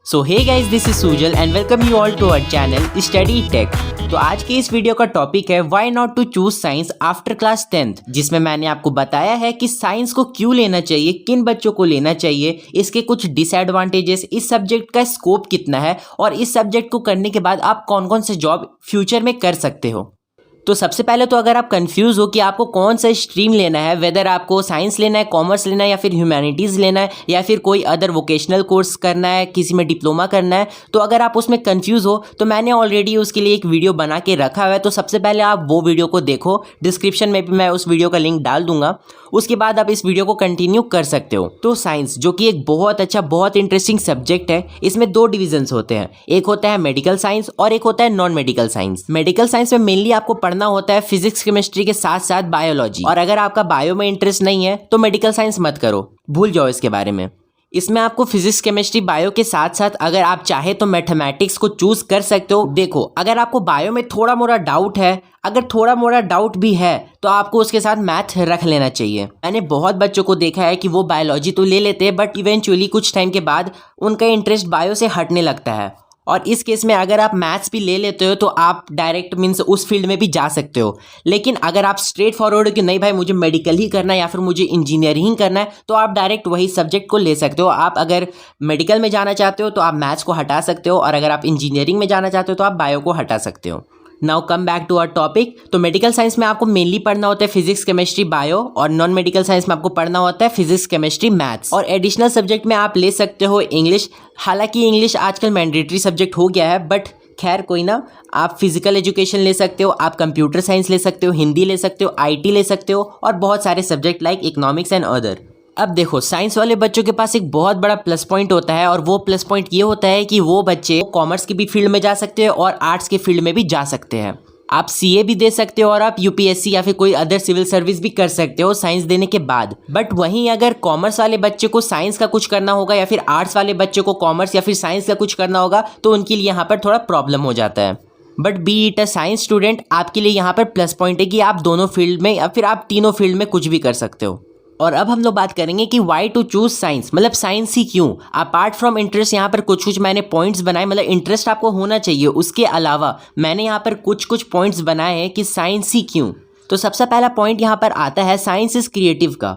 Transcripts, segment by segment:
So hey guys, this is Sujal and welcome you all to our channel study tech. तो आज के इस video का टॉपिक है why not to choose science after class 10th, जिसमें मैंने आपको बताया है कि साइंस को क्यों लेना चाहिए, किन बच्चों को लेना चाहिए, इसके कुछ डिसएडवांटेजेस, इस सब्जेक्ट का स्कोप कितना है और इस सब्जेक्ट को करने के बाद आप कौन कौन से जॉब फ्यूचर में कर सकते हो। तो सबसे पहले तो अगर आप कंफ्यूज हो कि आपको कौन सा स्ट्रीम लेना है, वेदर आपको साइंस लेना है, कॉमर्स लेना है या फिर ह्यूमैनिटीज़ लेना है या फिर कोई अदर वोकेशनल कोर्स करना है, किसी में डिप्लोमा करना है, तो अगर आप उसमें कंफ्यूज हो तो मैंने ऑलरेडी उसके लिए एक वीडियो बना के रखा हुआ है। तो सबसे पहले आप वो वीडियो को देखो, डिस्क्रिप्शन में भी मैं उस वीडियो का लिंक डाल दूंगा। उसके बाद आप इस वीडियो को कंटिन्यू कर सकते हो। तो साइंस, जो कि एक बहुत अच्छा, बहुत इंटरेस्टिंग सब्जेक्ट है, इसमें दो डिविजन्स होते हैं। एक होता है मेडिकल साइंस और एक होता है non medical science. Medical science में मेनली आपको पढ़ना होता है फिजिक्स केमिस्ट्री के साथ साथ बायोलॉजी, और अगर आपका बायो में इंटरेस्ट नहीं है तो मेडिकल साइंस मत करो, भूल जाओ इसके बारे में। इसमें आपको फिजिक्स केमिस्ट्री बायो के साथ साथ अगर आप चाहे तो मैथमेटिक्स को चूज कर सकते हो। देखो, अगर आपको बायो में थोड़ा मोड़ा डाउट है, अगर थोड़ा मोड़ा डाउट भी है तो आपको उसके साथ मैथ रख लेना चाहिए। मैंने बहुत बच्चों को देखा है कि वो बायोलॉजी तो ले लेते हैं बट इवेंचुअली कुछ टाइम के बाद उनका इंटरेस्ट बायो से हटने लगता है, और इस केस में अगर आप मैथ्स भी ले लेते हो तो आप डायरेक्ट मीन्स उस फील्ड में भी जा सकते हो। लेकिन अगर आप स्ट्रेट फॉरवर्ड हो कि नहीं भाई मुझे मेडिकल ही करना है या फिर मुझे इंजीनियरिंग करना है, तो आप डायरेक्ट वही सब्जेक्ट को ले सकते हो। आप अगर मेडिकल में जाना चाहते हो तो आप मैथ्स को हटा सकते हो, और अगर आप इंजीनियरिंग में जाना चाहते हो तो आप बायो को हटा सकते हो। Now come back to our topic. तो मेडिकल साइंस में आपको मेनली पढ़ना होता है फिजिक्स केमिस्ट्री बायो, और नॉन मेडिकल साइंस में आपको पढ़ना होता है फिजिक्स केमिस्ट्री मैथ्स, और एडिशनल सब्जेक्ट में आप ले सकते हो इंग्लिश। हालांकि इंग्लिश आजकल मैंडेटरी सब्जेक्ट हो गया है, बट खैर कोई ना, आप फिजिकल एजुकेशन ले सकते हो, आप कंप्यूटर साइंस ले सकते हो, हिंदी ले सकते हो, IT ले सकते हो, और बहुत सारे subject like economics and other. अब देखो, साइंस वाले बच्चों के पास एक बहुत बड़ा प्लस पॉइंट होता है, और वो प्लस पॉइंट ये होता है कि वो बच्चे कॉमर्स की भी फील्ड में जा सकते हैं और आर्ट्स के फील्ड में भी जा सकते हैं। आप CA भी दे सकते हो और आप UPSC या फिर कोई अदर सिविल सर्विस भी कर सकते हो साइंस देने के बाद। बट वहीं अगर कॉमर्स वाले बच्चे को साइंस का कुछ करना होगा या फिर आर्ट्स वाले बच्चे को कॉमर्स या फिर साइंस का कुछ करना होगा, तो उनके लिए यहाँ पर थोड़ा प्रॉब्लम हो जाता है। But B it a science student, आपके लिए यहाँ पर प्लस पॉइंट है कि आप दोनों फील्ड में या फिर आप तीनों फील्ड में कुछ भी कर सकते हो। और अब हम लोग बात करेंगे कि वाई टू चूज साइंस, मतलब साइंस ही क्यों। अपार्ट फ्रॉम इंटरेस्ट, यहाँ पर कुछ मैंने पॉइंट्स बनाए, मतलब इंटरेस्ट आपको होना चाहिए, उसके अलावा मैंने यहाँ पर कुछ पॉइंट्स बनाए हैं कि साइंस ही क्यों। तो सबसे पहला पॉइंट यहाँ पर आता है साइंस इज क्रिएटिव का।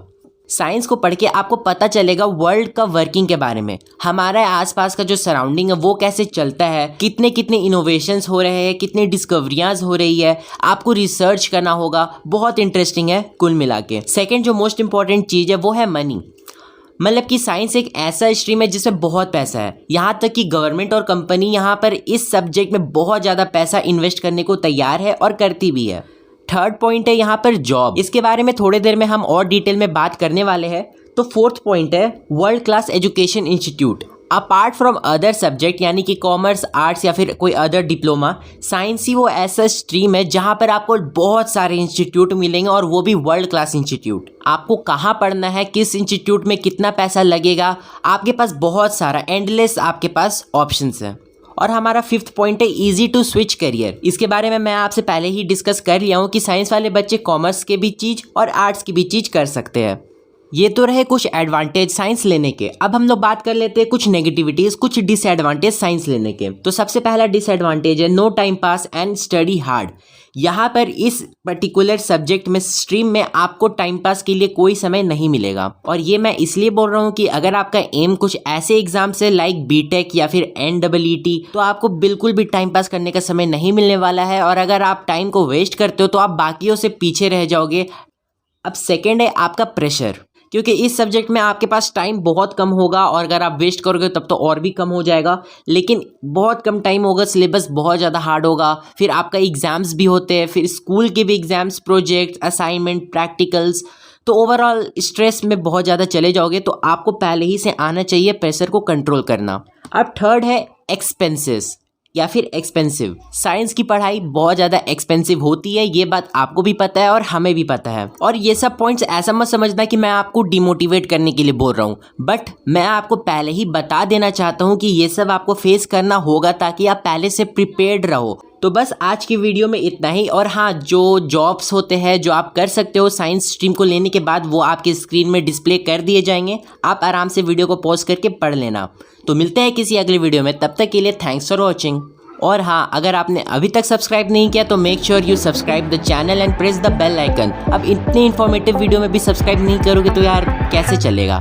साइंस को पढ़ के आपको पता चलेगा वर्ल्ड का वर्किंग के बारे में, हमारे आसपास का जो सराउंडिंग है वो कैसे चलता है, कितने कितने इनोवेशंस हो रहे हैं, कितनी डिस्कवरियां हो रही है, आपको रिसर्च करना होगा। बहुत इंटरेस्टिंग है कुल मिला के। सेकेंड जो मोस्ट इंपॉर्टेंट चीज़ है वो है मनी, मतलब कि साइंस एक ऐसा स्ट्रीम है जिसमें बहुत पैसा है, यहाँ तक कि गवर्नमेंट और कंपनी यहाँ पर इस सब्जेक्ट में बहुत ज़्यादा पैसा इन्वेस्ट करने को तैयार है और करती भी है। थर्ड पॉइंट है यहाँ पर जॉब, इसके बारे में थोड़ी देर में हम और डिटेल में बात करने वाले हैं। तो फोर्थ पॉइंट है world class education institute. Apart from other subject यानी कि कॉमर्स, आर्ट्स या फिर कोई अदर डिप्लोमा, साइंस ही वो ऐसा स्ट्रीम है जहाँ पर आपको बहुत सारे इंस्टीट्यूट मिलेंगे, और वो भी वर्ल्ड क्लास इंस्टीट्यूट। आपको कहाँ पढ़ना है, किस इंस्टीट्यूट में कितना पैसा लगेगा, आपके पास बहुत सारा एंडलेस आपके पास ऑप्शंस है। और हमारा फिफ्थ पॉइंट है इजी टू स्विच करियर। इसके बारे में मैं आपसे पहले ही डिस्कस कर लिया हूँ कि साइंस वाले बच्चे कॉमर्स के भी चीज़ और आर्ट्स की भी चीज़ कर सकते हैं। ये तो रहे कुछ एडवांटेज साइंस लेने के। अब हम लोग बात कर लेते हैं कुछ नेगेटिविटीज, कुछ डिसएडवांटेज साइंस लेने के। तो सबसे पहला डिसएडवांटेज है no time pass and study hard. यहाँ पर इस पर्टिकुलर सब्जेक्ट में, स्ट्रीम में, आपको टाइम पास के लिए कोई समय नहीं मिलेगा। और ये मैं इसलिए बोल रहा हूँ कि अगर आपका एम कुछ ऐसे एग्जाम से लाइक BTech या फिर NEET, तो आपको बिल्कुल भी टाइम पास करने का समय नहीं मिलने वाला है, और अगर आप टाइम को वेस्ट करते हो तो आप बाकियों से पीछे रह जाओगे। अब सेकेंड है आपका प्रेशर, क्योंकि इस सब्जेक्ट में आपके पास टाइम बहुत कम होगा, और अगर आप वेस्ट करोगे तब तो और भी कम हो जाएगा। लेकिन बहुत कम टाइम होगा, सिलेबस बहुत ज़्यादा हार्ड होगा, फिर आपका एग्ज़ाम्स भी होते हैं, फिर स्कूल के भी एग्ज़ाम्स, प्रोजेक्ट, असाइनमेंट, प्रैक्टिकल्स, तो ओवरऑल स्ट्रेस में बहुत ज़्यादा चले जाओगे। तो आपको पहले ही से आना चाहिए प्रेशर को कंट्रोल करना। अब थर्ड है एक्सपेंसेस या फिर एक्सपेंसिव। साइंस की पढ़ाई बहुत ज़्यादा एक्सपेंसिव होती है, ये बात आपको भी पता है और हमें भी पता है। और ये सब पॉइंट्स ऐसा मत समझना कि मैं आपको डिमोटिवेट करने के लिए बोल रहा हूँ, बट मैं आपको पहले ही बता देना चाहता हूँ कि ये सब आपको फेस करना होगा ताकि आप पहले से प्रिपेयर्ड रहो। तो बस आज की वीडियो में इतना ही। और हाँ, जो जॉब्स होते हैं जो आप कर सकते हो साइंस स्ट्रीम को लेने के बाद, वो आपके स्क्रीन में डिस्प्ले कर दिए जाएंगे। आप आराम से वीडियो को पॉज करके पढ़ लेना। तो मिलते हैं किसी अगले वीडियो में, तब तक के लिए थैंक्स फॉर वॉचिंग। और हाँ, अगर आपने अभी तक सब्सक्राइब नहीं किया तो make sure you subscribe the channel and press the bell icon. अब इतने इन्फॉर्मेटिव वीडियो में भी सब्सक्राइब नहीं करोगे तो यार कैसे चलेगा।